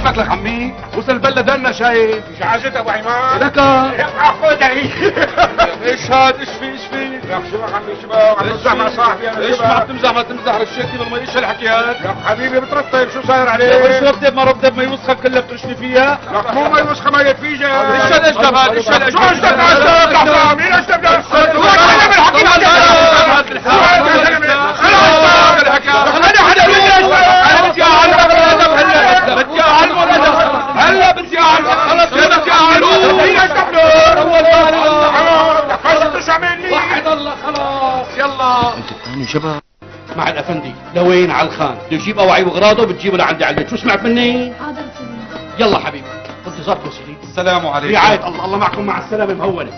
اسمك لك عمي؟ وصل البلد لنا شايف؟ جعازة ابو عماد لك خذها هي. ايش هاد؟ ايش في؟ لك شو عمي شباب عم تمزح مع صاحبي انا ايش ما تمزح رشيتني بالمي. ايش هالحكي هاد؟ لك حبيبي بترطب شو صاير يا عليك؟ شو رتب ما رتب مي وسخه كلها بترشني فيها؟ لك مو ما يوسخ ما يتفيجا. ايش هالاشتب هاد؟ ايش هالاشتب؟ شو اشتب اشتب لحظة مين اشتب ده؟ هلا بدي اعلم خلص بدي اعلم مين اشتب له؟ وحد الله خلاص يلا. انتوا شباب مع الافندي لوين على الخان بده يجيب اواعي واغراضه بتجيبه لعندي على البيت. شو سمعت مني؟ حاضر سيدي. يلا حبيبي انتظاركم سيدي. السلام عليكم. رعاية الله. الله معكم. مع السلامة مهونة.